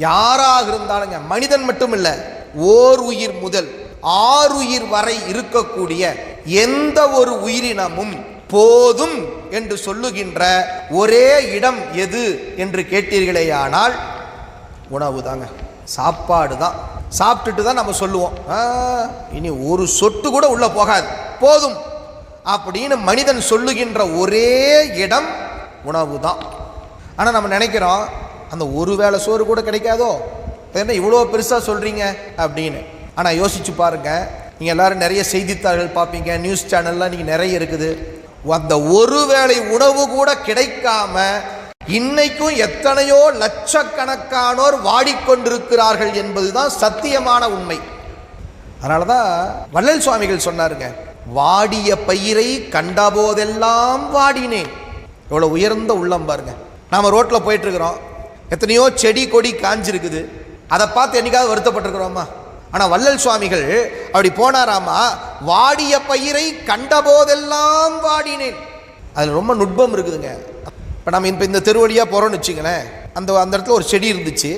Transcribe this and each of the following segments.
யாராக இருந்தாலுங்க, மனிதன் மட்டும் இல்லை, ஓர் உயிர் முதல் 6 உயிர் வரை இருக்கக்கூடிய எந்த ஒரு உயிரினமும் போதும் என்று சொல்லுகின்ற ஒரே இடம் எது என்று கேட்டீர்களேயானால் உணவு தாங்க, சாப்பாடு தான். சாப்பிட்டுட்டு தான் நம்ம சொல்லுவோம், இனி ஒரு சொட்டு கூட உள்ள போகாது, போதும் அப்படின்னு மனிதன் சொல்லுகின்ற ஒரே இடம் உணவு தான். ஆனால் நம்ம நினைக்கிறோம் அந்த ஒரு வேளை சோறு கூட கிடைக்காதோ, என்ன இவ்வளோ பெருசாக சொல்கிறீங்க அப்படின்னு. ஆனால் யோசிச்சு பாருங்க, நீங்கள் எல்லாரும் நிறைய செய்தித்தாள்கள் பார்ப்பீங்க, நியூஸ் சேனல்லாம் நீங்கள் நிறைய இருக்குது. அந்த ஒரு வேளை உணவு கூட கிடைக்காம இன்னைக்கும் எத்தனையோ லட்சக்கணக்கானோர் வாடிக்கொண்டிருக்கிறார்கள் என்பதுதான் சத்தியமான உண்மை. அதனால தான் வள்ளல் சுவாமிகள் சொன்னாருங்க, வாடிய பயிரை கண்டபோதெல்லாம் வாடினேன். எவ்வளோ உயர்ந்த உள்ளம் பாருங்க. நாம் ரோட்டில் போயிட்டு இருக்கிறோம், எத்தனையோ செடி கொடி காஞ்சிருக்குது, அதை பார்த்து என்னைக்காவது வருத்தப்பட்டிருக்கிறோமா? ஆனால் வள்ளல் சுவாமிகள் அப்படி போனாராமா, வாடிய பயிரை கண்டபோதெல்லாம் வாடினேன். அதில் ரொம்ப நுட்பம் இருக்குதுங்க. இப்போ நம்ம இப்போ இந்த தெருவழியாக போகிறோன்னு வச்சுங்களேன், அந்த இடத்துல ஒரு செடி இருந்துச்சு,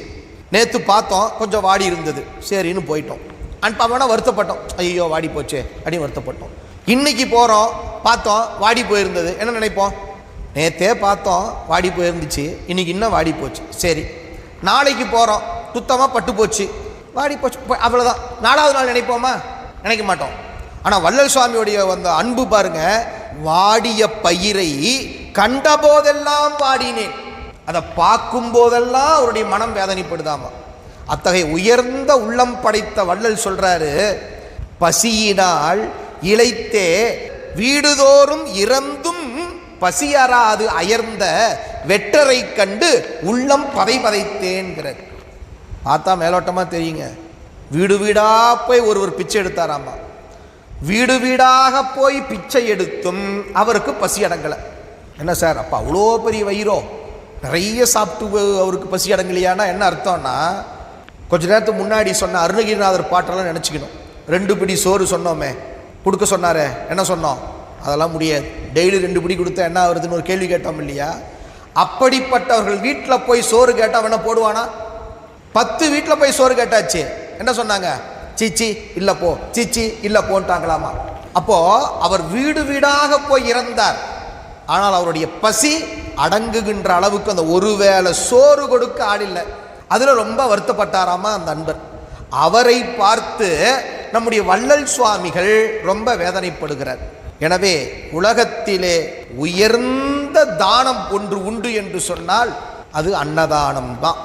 நேற்று பார்த்தோம், கொஞ்சம் வாடி இருந்தது, சரின்னு போயிட்டோம். அன்பாமனா வருத்தப்பட்டோம், ஐயோ வாடி போச்சே அப்படின்னு வருத்தப்பட்டோம். இன்னைக்கு போகிறோம், பார்த்தோம் வாடி போயிருந்தது, என்ன நினைப்போம்? நேற்றே பார்த்தோம் வாடி போயிருந்துச்சு, இன்னைக்கு இன்னும் வாடி போச்சு, சரி. நாளைக்கு போகிறோம், சுத்தமாக பட்டு போச்சு, வாடி போச்சு, அவ்வளோதான். 4வது நாள் நினைப்போமா? நினைக்க மாட்டோம். ஆனால் வள்ளல் சுவாமியுடைய அந்த அன்பு பாருங்க, வாடிய பயிரை கண்ட போதெல்லாம் வாடினேன், அதை பார்க்கும் போதெல்லாம் அவருடைய மனம் வேதனைப்படுதாமா. அத்தகைய உயர்ந்த உள்ளம் படைத்த வள்ளல் சொல்றாரு, பசியினால் இளைத்தே வீடுதோறும் இறந்தும் பசியறாது அயர்ந்த வெட்டரை கண்டு உள்ளம் பதை பதைத்தேன்கிறார். பார்த்தா மேலோட்டமா தெரியுங்க, வீடு வீடா போய் ஒருவர் பிச்சை எடுத்தாராமா. வீடு வீடாக போய் பிச்சை எடுத்தும் அவருக்கு பசி அடங்கலை. என்ன சார் அப்போ அவ்வளோ பெரிய வயிறோ, நிறைய சாப்பிட்டு அவருக்கு பசி அடங்கலையானா என்ன அர்த்தம்னா, கொஞ்ச நேரத்துக்கு முன்னாடி சொன்ன அருணகிரிநாதர் பாட்டெல்லாம் நினச்சிக்கணும். 2 பிடி சோறு சொன்னோமே, கொடுக்க சொன்னாரே, என்ன சொன்னோம்? அதெல்லாம் முடியாது. டெய்லி 2 பிடி கொடுத்தா என்ன வருதுன்னு ஒரு கேள்வி கேட்டோம் இல்லையா? அப்படிப்பட்டவர்கள் வீட்டில் போய் சோறு கேட்டால் வேணா போடுவானா? 10 வீட்டில் போய் சோறு கேட்டாச்சு, என்ன சொன்னாங்க? சீச்சி இல்லை போ, சீச்சி இல்லை போன்ட்டாங்களாமா. அப்போ அவர் வீடு வீடாக போய் இறந்தார், ஆனால் அவருடைய பசி அடங்குகின்ற அளவுக்கு அந்த ஒருவேளை சோறு கொடுக்க ஆளில்லை. அதில் ரொம்ப வருத்தப்பட்டாராமா அந்த அன்பர். அவரை பார்த்து நம்முடைய வள்ளல் சுவாமிகள் ரொம்ப வேதனைப்படுகிறார். எனவே உலகத்திலே உயர்ந்த தானம் ஒன்று உண்டு என்று சொன்னால் அது அன்னதானம் தான்.